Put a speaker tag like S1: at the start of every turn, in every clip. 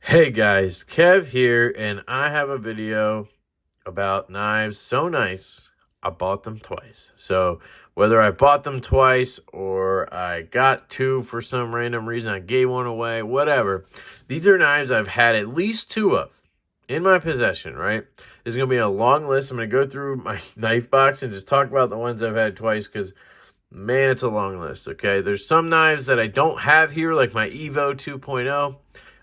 S1: Hey guys, Kev here, and I have a video about knives so nice, I bought them twice. So whether I bought them twice or I got two for some random reason, I gave one away, whatever. These are knives I've had at least two of in my possession, right? There's going to be a long list. I'm going to go through my knife box and just talk about the ones I've had twice because, man, it's a long list, okay? There's some knives that I don't have here, like my Evo 2.0.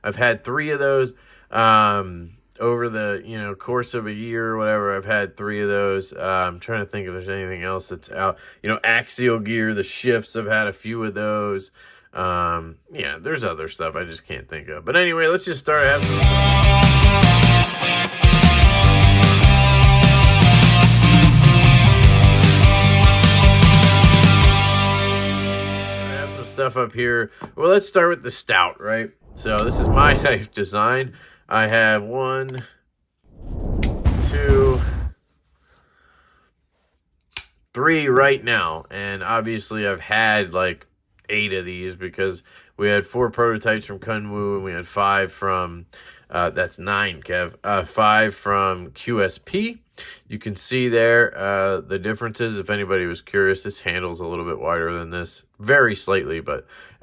S1: I've had three of those over the course of a year or whatever. I've had three of those. I'm trying to think if there's anything else that's out. Axial gear, the shifts. I've had a few of those. Yeah, there's other stuff I just can't think of. But anyway, let's just start having some stuff up here. Well, let's start with the Stout, right? So this is my knife design. I have 1, 2, 3 right now. And obviously I've had like 8 of these because we had 4 prototypes from Kunwu and we had 5 from, that's 9, Kev, 5 from QSP. You can see there the differences. If anybody was curious, this handle's a little bit wider than this, very slightly,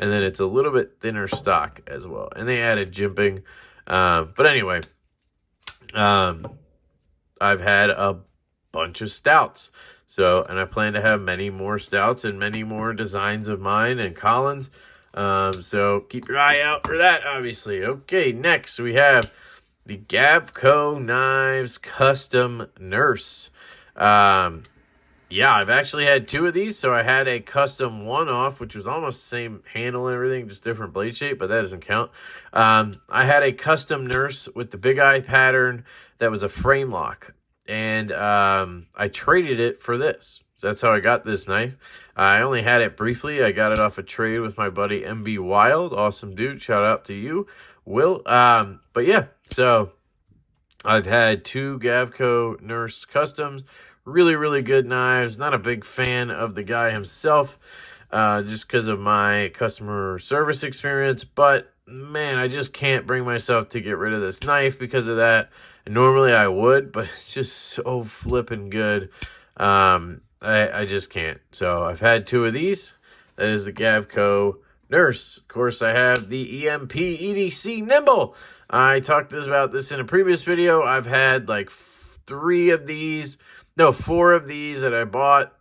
S1: and then it's a little bit thinner stock as well. And they added jimping. But anyway, I've had a bunch of Stouts. And I plan to have many more Stouts and many more designs of mine and Collins. So keep your eye out for that, obviously. Okay, next we have the Gavco Knives Custom Nurse. Yeah, I've actually had 2 of these. So I had a custom one-off, which was almost the same handle and everything, just different blade shape, but that doesn't count. I had a custom Nurse with the big eye pattern that was a frame lock. And I traded it for this. So that's how I got this knife. I only had it briefly. I got it off a trade with my buddy MB Wild. Awesome dude. Shout out to you, Will. But yeah, so I've had 2 Gavco Nurse Customs. Really, really good knives. Not a big fan of the guy himself just because of my customer service experience. But, man, I just can't bring myself to get rid of this knife because of that. Normally I would, but it's just so flippin' good. I just can't. So I've had 2 of these. That is the Gavco Nurse. Of course, I have the EMP EDC Nimble. I talked about this in a previous video. I've had like 4 of these that I bought.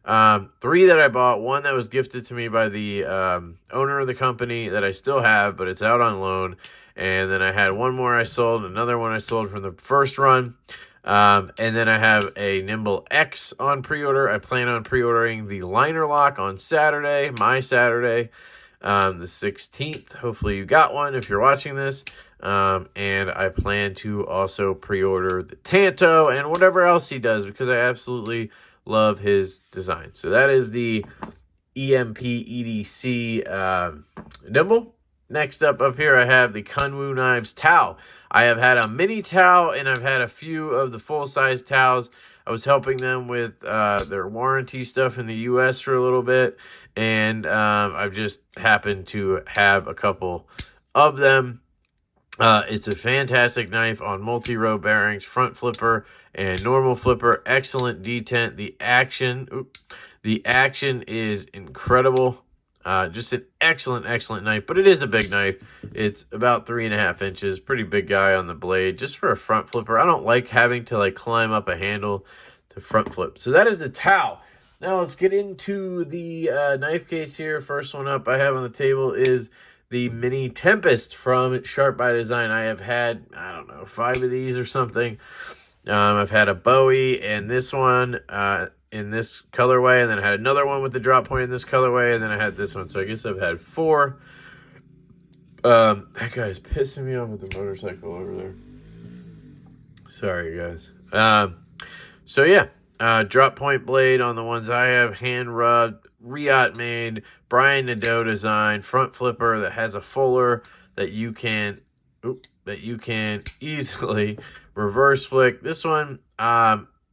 S1: 3 that I bought. 1 that was gifted to me by the owner of the company that I still have, but it's out on loan. And then I had 1 more I sold, another one I sold from the first run. And then I have a Nimble X on pre-order. I plan on pre-ordering the liner lock on Saturday, my Saturday, the 16th. Hopefully you got one if you're watching this. And I plan to also pre-order the Tanto and whatever else he does because I absolutely love his design. So that is the EMP EDC Nimble. Next up here, I have the Kunwu Knives Tau. I have had a mini Tau, and I've had a few of the full-size Taus. I was helping them with their warranty stuff in the U.S. for a little bit, and I've just happened to have a couple of them. It's a fantastic knife on multi-row bearings, front flipper and normal flipper. Excellent detent. The action is incredible. Just an excellent knife, but it is a big knife. It's about 3.5 inches, pretty big guy on the blade, just for a front flipper. I don't like having to like climb up a handle to front flip. So that is the Tau. Now let's get into the knife case here. First one up I have on the table is the Mini Tempest from Sharp by Design. I have had, I don't know, 5 of these or something. I've had a Bowie and this one, in this colorway, and then I had another one with the drop point in this colorway, and then I had this one. So I guess I've had 4. That guy's pissing me off with the motorcycle over there. Sorry, guys. So yeah, drop point blade on the ones I have, hand rubbed, Riot made, Brian Nadeau design, front flipper that has a fuller that you can easily reverse flick. This one,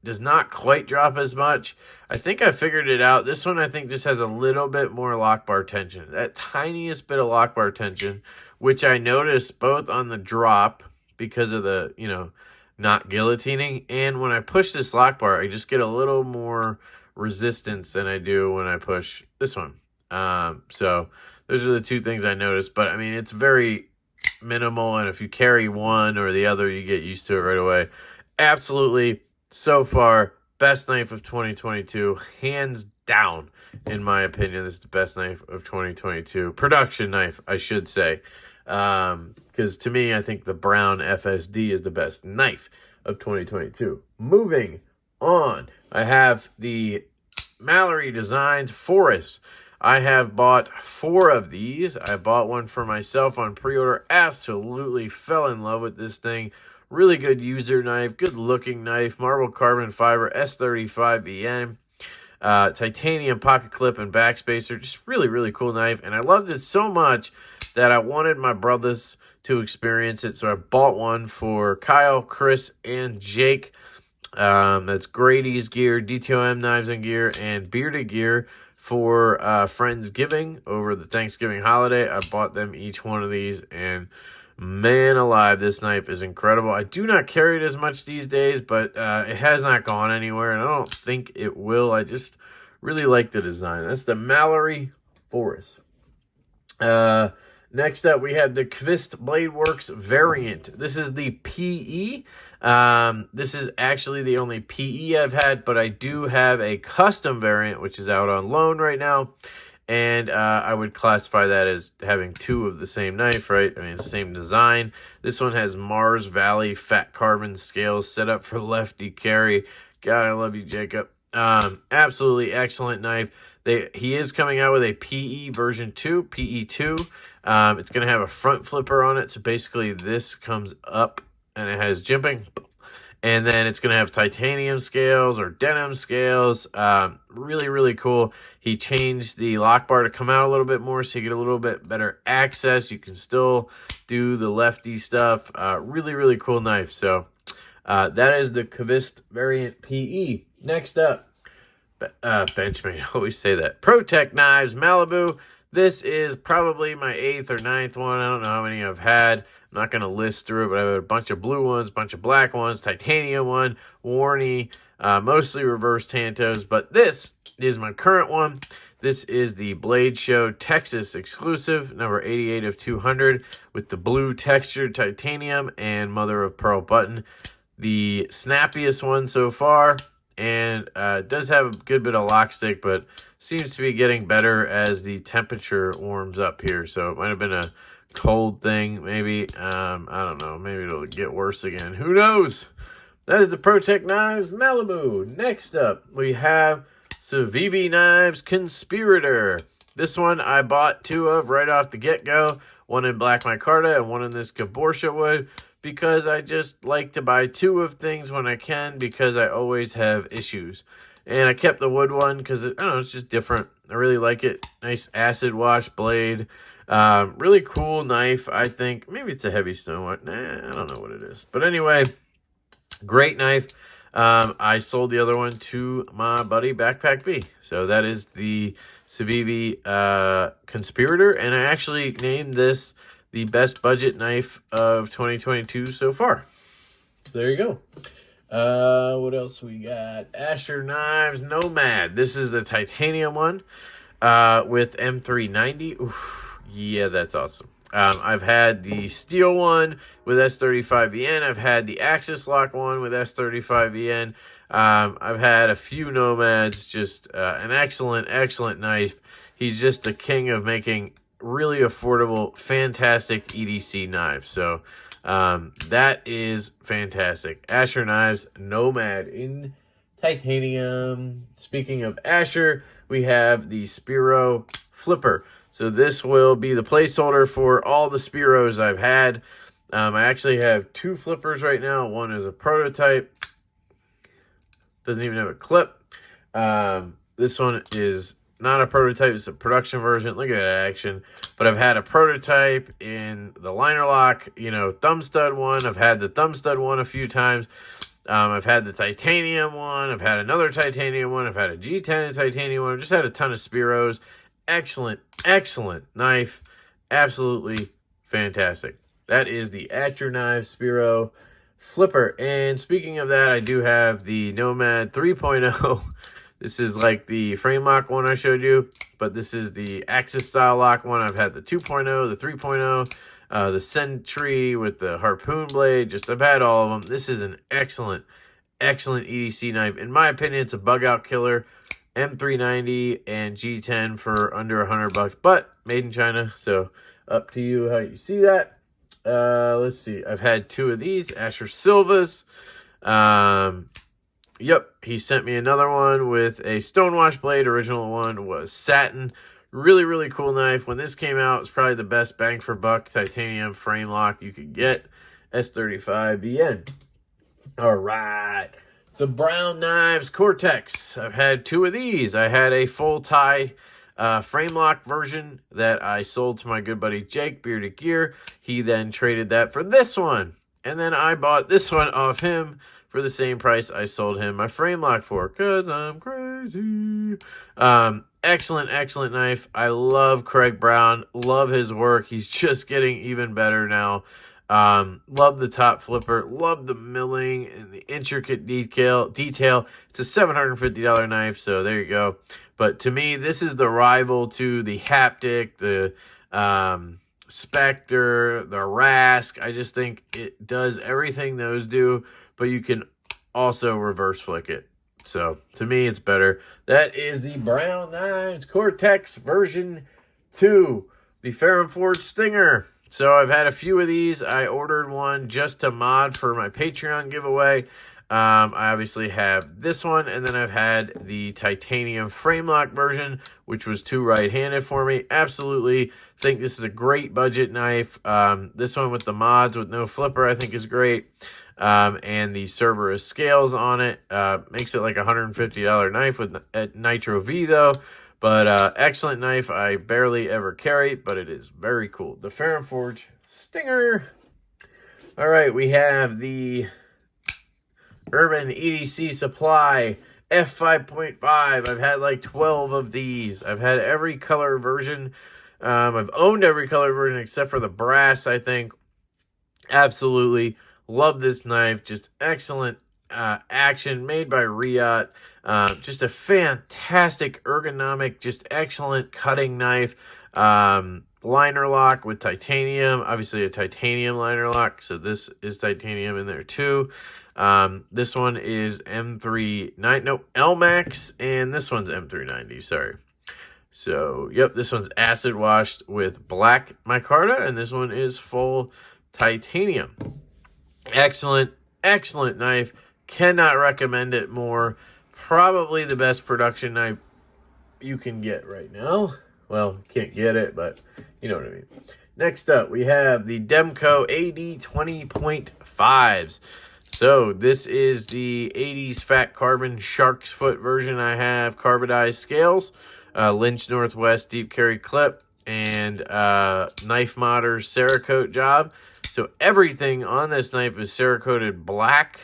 S1: does not quite drop as much. I think I figured it out. This one I think just has a little bit more lock bar tension. That tiniest bit of lock bar tension which I noticed both on the drop because of the, you know, not guillotining, and when I push this lock bar, I just get a little more resistance than I do when I push this one. So those are the two things I noticed, but I mean, it's very minimal, and if you carry one or the other, you get used to it right away. Absolutely, so far, best knife of 2022, hands down, in my opinion. This is the best knife of 2022. Production knife, I should say. Because to me, I think the brown FSD is the best knife of 2022. Moving on, I have the Mallory Designs Forest. I have bought 4 of these. I bought one for myself on pre-order. Absolutely fell in love with this thing. Really good user knife, good looking knife, marble carbon fiber, S35BN, titanium pocket clip and backspacer. Just really, really cool knife. And I loved it so much that I wanted my brothers to experience it. So I bought one for Kyle, Chris, and Jake. That's Grady's Gear, DTOM Knives and Gear, and Bearded Gear for Friendsgiving over the Thanksgiving holiday. I bought them each one of these, and man alive, this knife is incredible. I do not carry it as much these days, but it has not gone anywhere, and I don't think it will. I just really like the design. That's the Mallory Forest. Next up, we have the Qvist Bladeworks Variant. This is the PE. This is actually the only PE I've had, but I do have a custom variant, which is out on loan right now. And I would classify that as having 2 of the same knife, right? I mean, the same design. This one has Mars Valley fat carbon scales set up for lefty carry. God, I love you, Jacob. Absolutely excellent knife. He is coming out with a PE version 2, PE2. It's going to have a front flipper on it. So basically this comes up and it has jimping. And then it's going to have titanium scales or denim scales. Really, really cool. He changed the lock bar to come out a little bit more so you get a little bit better access. You can still do the lefty stuff. Really, really cool knife. So that is the Qvist Variant PE. Next up, Benchmade, I always say that. Protech Knives Malibu. This is probably my 8th or 9th one. I don't know how many I've had. I'm not going to list through it, but I have a bunch of blue ones, a bunch of black ones, titanium one, Warney, mostly reverse Tantos. But this is my current one. This is the Blade Show Texas exclusive, number 88 of 200, with the blue textured titanium and mother of pearl button. The snappiest one so far, and it does have a good bit of lock stick, but seems to be getting better as the temperature warms up here. So it might have been a cold thing, maybe. I don't know. Maybe it'll get worse again. Who knows? That is the Protech Knives Malibu. Next up, we have Civivi Knives Conspirator. This one I bought 2 of right off the get-go. One in black micarta and one in this Gaborsha wood, because I just like to buy 2 of things when I can, because I always have issues. And I kept the wood one because, I don't know, it's just different. I really like it. Nice acid wash blade. Really cool knife, I think. Maybe it's a heavy stone one. Nah, I don't know what it is. But anyway, great knife. I sold the other one to my buddy Backpack B. So that is the Civivi Conspirator. And I actually named this the best budget knife of 2022 so far. So there you go. What else we got? Asher Knives Nomad. This is the titanium one with M390. Oof, yeah, that's awesome. I've had the steel one with S35BN. I've had the Axis Lock one with S35BN. I've had a few Nomads. Just an excellent, excellent knife. He's just the king of making really affordable, fantastic EDC knives. So that is fantastic. Asher Knives Nomad in titanium. Speaking of Asher, we have the Spiro Flipper. So this will be the placeholder for all the Spiros I've had. I actually have 2 flippers right now. One is a prototype. Doesn't even have a clip. This one is not a prototype. It's a production version. Look at that action. But I've had a prototype in the liner lock, you know, thumb stud one. I've had the thumb stud one a few times. I've had the titanium one. I've had another titanium one. I've had a G10 titanium one. I've just had a ton of Spiros. Excellent, excellent knife. Absolutely fantastic. That is the At Your Knives Spiro flipper. And speaking of that, I do have the Nomad 3.0. This is like the frame lock one I showed you, but this is the Axis style lock one. I've had the 2.0, the 3.0, the Sentry with the harpoon blade. I've had all of them. This is an excellent EDC knife. In my opinion, it's a bug out killer. M390 and G10 for under $100, but made in China. So up to you how you see that. Let's see. I've had 2 of these Asher Silvas. Yep, he sent me another one with a stonewash blade. Original one was satin. Really, really cool knife. When this came out, it was probably the best bang for buck titanium frame lock you could get. S35BN. All right. The Brown Knives Cortex. I've had 2 of these. I had a full tie frame lock version that I sold to my good buddy Jake, Bearded Gear. He then traded that for this one. And then I bought this one off him for the same price I sold him my frame lock for, because I'm crazy. Excellent knife. I love Craig Brown. Love his work. He's just getting even better now. Love the top flipper. Love the milling and the intricate detail. It's a $750 knife, so there you go. But to me, this is the rival to the Haptic, the Spectre, the Rask. I just think it does everything those do, but you can also reverse flick it. So to me, it's better. That is the Brown Knives Cortex version 2, the Ferrum Forge Stinger. So I've had a few of these. I ordered one just to mod for my Patreon giveaway. I obviously have this one, and then I've had the titanium frame lock version, which was 2 right-handed for me. Absolutely think this is a great budget knife. This one with the mods with no flipper I think is great. And the Cerberus scales on it. Makes it like a $150 knife with Nitro V though. But excellent knife. I barely ever carry, but it is very cool. The Ferrum Forge Stinger. All right, we have the Urban EDC Supply F5.5. I've had like 12 of these. I've had every color version. I've owned every color version except for the brass, I think. Absolutely love this knife. Just excellent action, made by Riot. Just a fantastic ergonomic, just excellent cutting knife. Liner lock with titanium, obviously a titanium liner lock, so this is titanium in there too. This one is LMAX, and this one's M390, sorry. So, yep, this one's acid washed with black micarta, and this one is full titanium. Excellent knife. Cannot recommend it more. Probably the best production knife you can get right now. Well, can't get it, but you know what I mean. Next up, we have the Demko AD 20.5s. So this is the 80s fat carbon shark's foot version. I have carbidized scales, Lynch Northwest deep carry clip, and knife modder Cerakote job. So everything on this knife is Cerakoted black.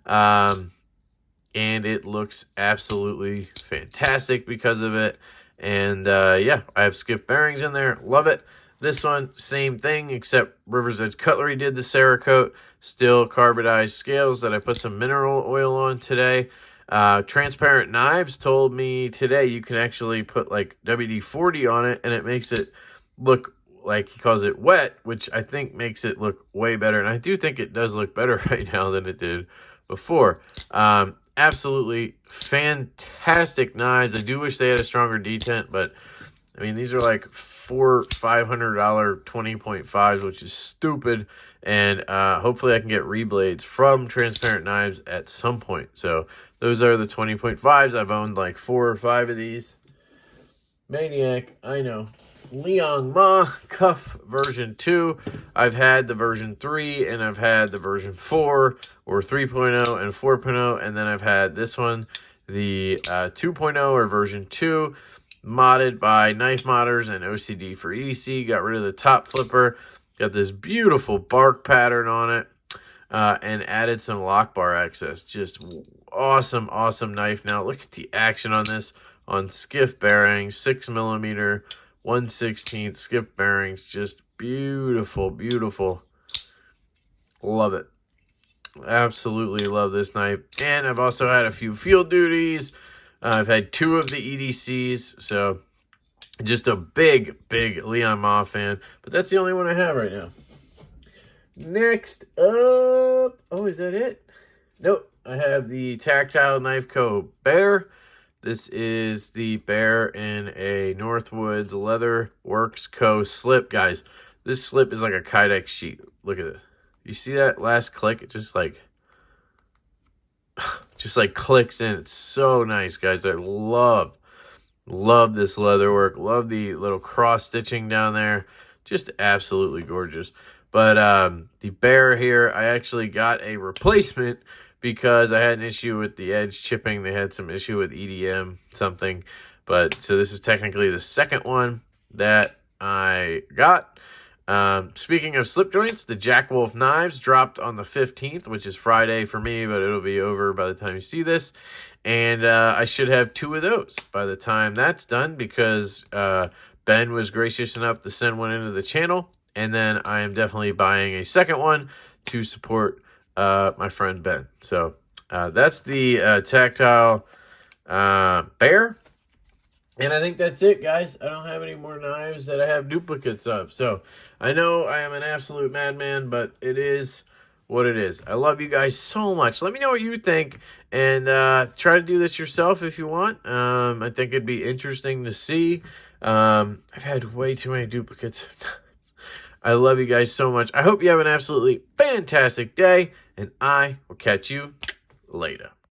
S1: And it looks absolutely fantastic because of it. And yeah, I have skiff bearings in there. Love it. This one, same thing, except River's Edge Cutlery did the Cerakote. Still carbidized scales that I put some mineral oil on today. Transparent Knives told me today you can actually put like WD-40 on it, and it makes it look like, he calls it wet, which I think makes it look way better. And I do think it does look better right now than it did before. Absolutely fantastic knives. I do wish they had a stronger detent, but I mean, these are like $500 20.5s, which is stupid. And hopefully I can get reblades from Transparent Knives at some point. So those are the 20.5s. I've owned like 4 or 5 of these. Maniac, I know. Liang Ma Cuff version 2. I've had the version 3, and I've had the version 4, or 3.0 and 4.0, and then I've had this one, the 2.0 or version 2, modded by Knife Modders and OCD for EDC. Got rid of the top flipper, got this beautiful bark pattern on it, and added some lock bar access. Just awesome knife. Now look at the action on this on skiff bearings, 6mm 1/16 skiff bearings. Just Beautiful, beautiful. Love it. Absolutely love this knife. And I've also had a few field duties. I've had 2 of the EDCs. So just a big, big Liang Ma fan. But that's the only one I have right now. Next up. Oh, is that it? Nope. I have the Tactile Knife Co. Bear. This is the Bear in a Northwoods Leather Works Co. slip. Guys, this slip is like a Kydex sheet. Look at this. You see that last click? It just like clicks in. It's so nice, guys. I love this leather work. Love the little cross stitching down there. Just absolutely gorgeous. But the Bear here, I actually got a replacement because I had an issue with the edge chipping. They had some issue with EDM something. But so this is technically the second one that I got. Speaking of slip joints, the Jack Wolf knives dropped on the 15th, which is Friday for me, but it'll be over by the time you see this. And I should have 2 of those by the time that's done because Ben was gracious enough to send one into the channel. And then I am definitely buying a second one to support my friend Ben. So that's the Tactile Bear. And I think that's it, guys. I don't have any more knives that I have duplicates of. So I know I am an absolute madman, but it is what it is. I love you guys so much. Let me know what you think. And try to do this yourself if you want. I think it'd be interesting to see. I've had way too many duplicates. I love you guys so much. I hope you have an absolutely fantastic day. And I will catch you later.